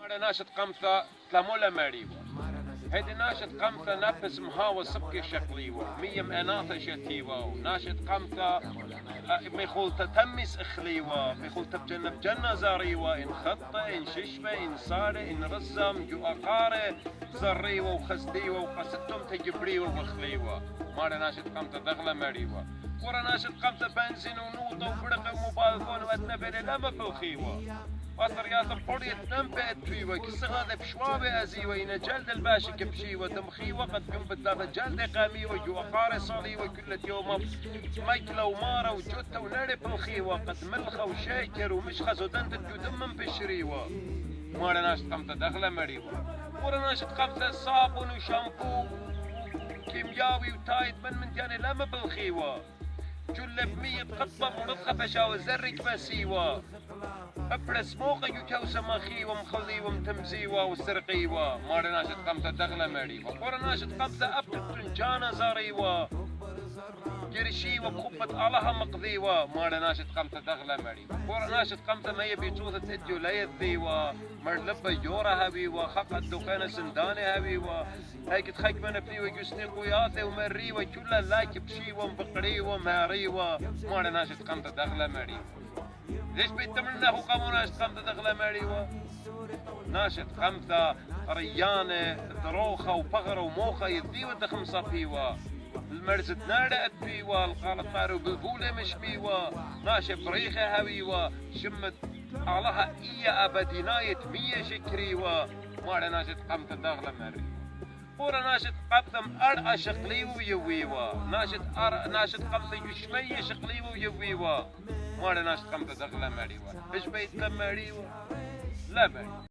مارا ناشط قمثة تلامولا ماريوة هيدي ناشط قمثة نفس مهاوى سبكي شقليوة ميم اناثة شتيوة ناشط قمثة ميخول تتمس اخليوة ميخول تبجنب جنة زاريوة ان خطة ان ششبة ان صارة ان رزم جو اقارة زريوة وخزديوة وقصدتم تجبريوة وخليوة مارا ناشط قمثة دغلة ماريوة ورا ناشط قمثة بنزين ونوطة وبرق ومبالغون واتنبري لما بالخيوة وصر ياسر قرية تنبأت فيوة كسغادة بشوابة أزيوة إن جلد الباشي كبشيوة دمخيوة قد قم بالدابة جلد قاميوة جو أقاري صاليوة كلة يوم ميكلة ومارة وجوتة ونرب الخيوة قد ملخة وشاكر ومشخص ودندت جو دم بشريوة مارا ناشط قمتة دخلة مريوة ورا ناشط قمتة صابون وشامبو كيمياوي وتايد من تاني لما بالخيوة جل بمية قطة ورضخة بشاوة زرك مسيوة ابرس موقع يكوسة مخيوة مخليوة متمزيوة وسرقيوة مارا ناشط قمتة دغلة مريوة ورا ناشط قمتة أبقى تنجانة زاريوة جرشيوة بخبة آلها مقضيوة مارا ناشط قمتة دغلة مريوة ورا ناشط قمتة ما يبي جوثة اديو لا يذيوة مرلبة يورا هبيوة خاقة دخانة سندانة هبيوة هيك تخيك من فيوة يسني قوياثة ومريوة كلها لايك بشيوة مبقريوة ماريوة مارا ناشط قمتة دغلة مريوة ليش بيتمنى هو قاموا ناشط قمثة دغلة ماريوة ناشط قمثة ريانة دروخة وبغرة وموخة يذيوة دخم صفيوة المرزة نارة أدبيوة القالة طارو بالبولة مشبيوة ناشط بريخة هويوة شمت علىها إيا أبدي نايت مية شكريوة مارا ناشط قمثة دغلة ماريوة ورا ناشط قمثة أرأى شقليوة ويويوة ناشط قمثة يشمية شقليوة ويويوة مارا ناشط قمثة دغلة ماريوة إيش بيت لما ماريوة لا بي